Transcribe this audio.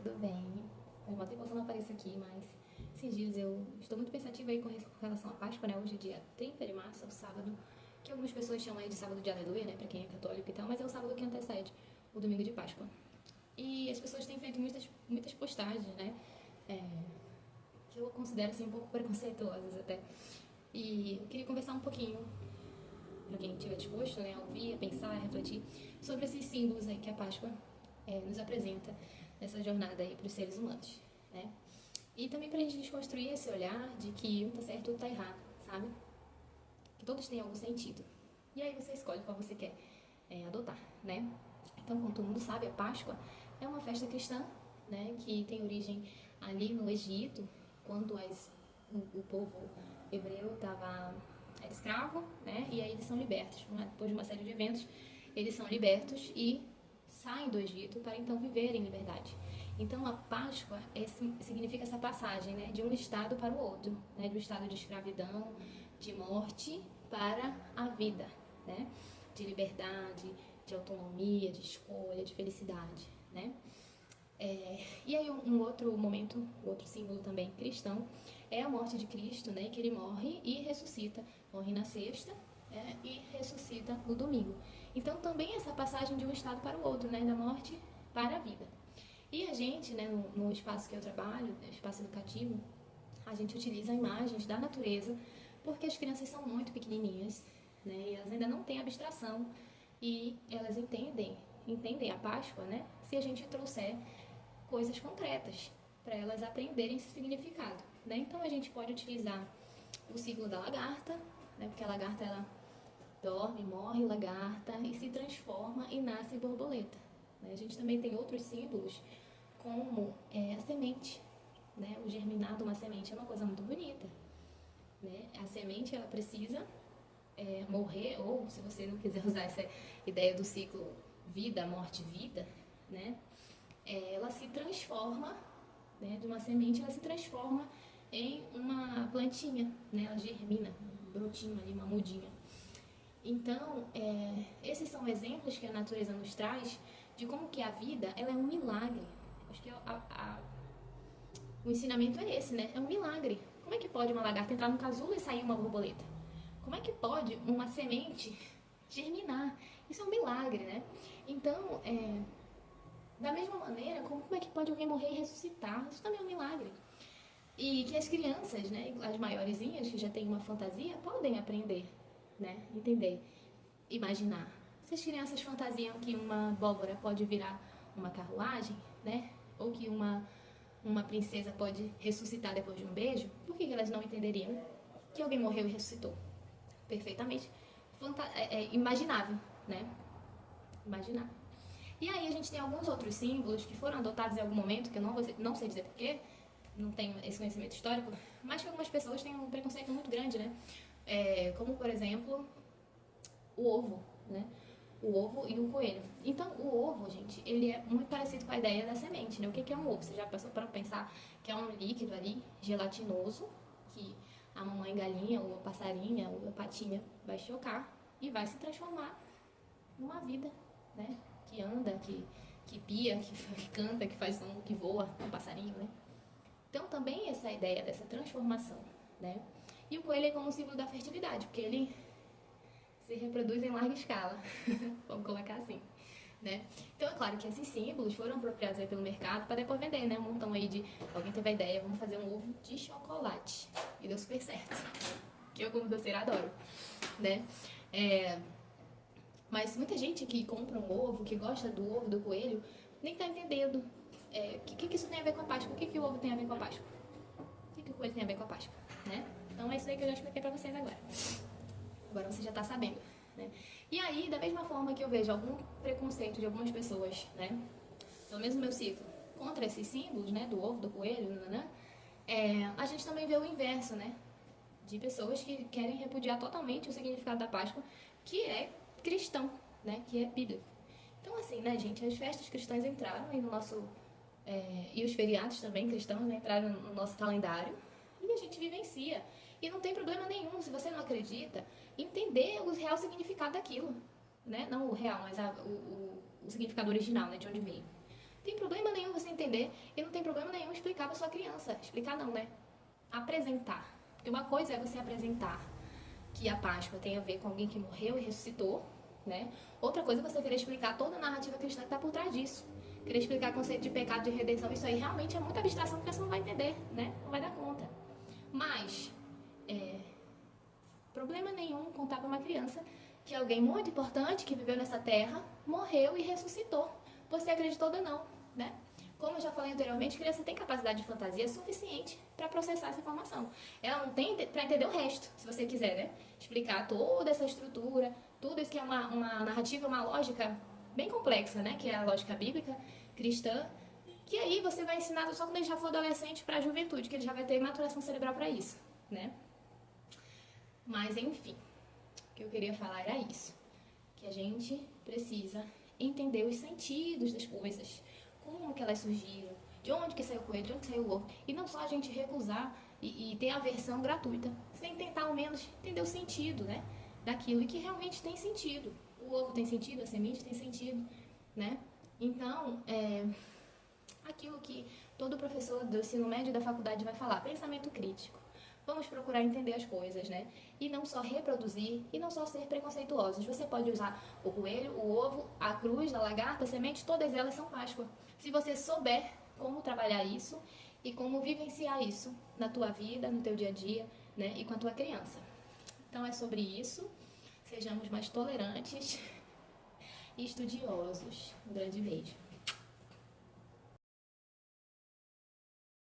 tudo bem? Faz muito tempo que eu não apareço aqui, mas esses dias eu estou muito pensativa aí com relação à Páscoa, né? Hoje é dia 30 de março, é o sábado, que algumas pessoas chamam aí de sábado de aleluia, né? Pra quem é católico e tal, mas é o sábado que antecede o domingo de Páscoa. E as pessoas têm feito muitas postagens, né? É, que eu considero assim um pouco preconceituosas até. E eu queria conversar um pouquinho, para quem estiver disposto, né, a ouvir, a pensar, a refletir sobre esses símbolos aí que a Páscoa nos apresenta nessa jornada aí para os seres humanos, né? E também para a gente desconstruir esse olhar de que um tá certo, outro tá errado, sabe? Que todos têm algum sentido. E aí você escolhe qual você quer adotar, né? Então, como todo mundo sabe, a Páscoa é uma festa cristã, né, que tem origem ali no Egito, quando o povo hebreu estava escravo, né, e aí eles são libertos. Depois de uma série de eventos, eles são libertos e saem do Egito para então viver em liberdade. Então, a Páscoa significa essa passagem, né, de um estado para o outro, né, de um estado de escravidão, de morte para a vida, né, de liberdade, de autonomia, de escolha, de felicidade, né? E aí um outro momento, outro símbolo também cristão, é a morte de Cristo, né? Que ele morre e ressuscita, morre na sexta e ressuscita no domingo. Então também essa passagem de um estado para o outro, né? Da morte para a vida. E a gente, né? No espaço que eu trabalho, no espaço educativo, a gente utiliza imagens da natureza, porque as crianças são muito pequenininhas, né? E elas ainda não têm abstração e elas entendem a Páscoa, né? Se a gente trouxer coisas concretas para elas aprenderem esse significado, né? Então a gente pode utilizar o ciclo da lagarta, né? Porque a lagarta ela dorme, morre lagarta e se transforma e nasce borboleta, né? A gente também tem outros símbolos como a semente, né? O germinar de uma semente é uma coisa muito bonita, né? A semente ela precisa morrer, ou se você não quiser usar essa ideia do ciclo vida, morte, vida, né? Ela se transforma, né? De uma semente ela se transforma em uma plantinha, né? Ela germina, um brotinho ali, uma mudinha. Então, esses são exemplos que a natureza nos traz de como que a vida ela é um milagre. Acho que o ensinamento é esse, né? É um milagre. Como é que pode uma lagarta entrar num casulo e sair uma borboleta? Como é que pode uma semente germinar? Isso é um milagre, né? Então, da mesma maneira, como é que pode alguém morrer e ressuscitar? Isso também é um milagre. E que as crianças, né, as maiorzinhas, que já têm uma fantasia, podem aprender, né? Entender, imaginar. Se as crianças fantasiam que uma abóbora pode virar uma carruagem, né? Ou que uma princesa pode ressuscitar depois de um beijo, por que elas não entenderiam que alguém morreu e ressuscitou? Perfeitamente imaginável, né? Imaginável. E aí a gente tem alguns outros símbolos que foram adotados em algum momento, que eu não sei dizer porquê, não tenho esse conhecimento histórico, mas que algumas pessoas têm um preconceito muito grande, né? Como, por exemplo, o ovo, né? O ovo e o coelho. Então, o ovo, gente, ele é muito parecido com a ideia da semente, né? O que é um ovo? Você já passou para pensar que é um líquido ali, gelatinoso, que a mamãe galinha, ou a passarinha, ou a patinha vai chocar e vai se transformar numa vida, né? Que anda, que pia, que canta, que faz som, que voa, um passarinho, né? Então, também essa ideia dessa transformação, né? E o coelho é como um símbolo da fertilidade, porque ele se reproduz em larga escala, vamos colocar assim, né? Então, é claro que esses símbolos foram apropriados aí pelo mercado para depois vender, né? Um montão aí de... Alguém teve a ideia, vamos fazer um ovo de chocolate. E deu super certo. Que eu, como doceira, adoro, né? Mas muita gente que compra um ovo, que gosta do ovo do coelho, nem tá entendendo o que isso tem a ver com a Páscoa. O que o ovo tem a ver com a Páscoa? O que o coelho tem a ver com a Páscoa, né? Então é isso aí que eu já expliquei pra vocês agora. Agora você já tá sabendo, né? E aí, da mesma forma que eu vejo algum preconceito de algumas pessoas, né? Pelo menos no meu ciclo, contra esses símbolos, né? Do ovo, do coelho, né? A gente também vê o inverso, né? De pessoas que querem repudiar totalmente o significado da Páscoa, que é cristão, né? Que é bíblico. Então, assim, né, gente? As festas cristãs entraram aí no nosso... e os feriados também cristãos, né, entraram no nosso calendário e a gente vivencia. E não tem problema nenhum, se você não acredita, entender o real significado daquilo, né? Não o real, mas o significado original, né? De onde veio. Não tem problema nenhum você entender E não tem problema nenhum explicar para sua criança. Explicar não, né? Apresentar. Porque uma coisa é você apresentar que a Páscoa tem a ver com alguém que morreu e ressuscitou, né? Outra coisa é você querer explicar toda a narrativa cristã que está por trás disso. Querer explicar o conceito de pecado, de redenção, isso aí realmente é muita abstração que a criança não vai entender, né? Não vai dar conta. Mas, problema nenhum contar para uma criança que alguém muito importante que viveu nessa terra morreu e ressuscitou. Você acreditou ou não, né? Como eu já falei anteriormente, a criança tem capacidade de fantasia suficiente para processar essa informação. Ela não tem para entender o resto, se você quiser, né? Explicar toda essa estrutura, tudo isso que é uma narrativa, uma lógica bem complexa, né? Que é a lógica bíblica, cristã, que aí você vai ensinar só quando ele já for adolescente para a juventude, que ele já vai ter maturação cerebral para isso, né? Mas, enfim, o que eu queria falar era isso. Que a gente precisa entender os sentidos das coisas. Como que elas surgiram, de onde que saiu o coelho, de onde saiu o ovo. E não só a gente recusar e ter a versão gratuita, sem tentar ao menos entender o sentido, né? Daquilo e que realmente tem sentido. O ovo tem sentido, a semente tem sentido, né? Então, aquilo que todo professor do ensino médio e da faculdade vai falar, pensamento crítico. Vamos procurar entender as coisas, né? E não só reproduzir, e não só ser preconceituosos. Você pode usar o coelho, o ovo, a cruz, a lagarta, a semente, todas elas são Páscoa. Se você souber como trabalhar isso e como vivenciar isso na tua vida, no teu dia a dia, né? E com a tua criança. Então é sobre isso. Sejamos mais tolerantes e estudiosos. Um grande beijo.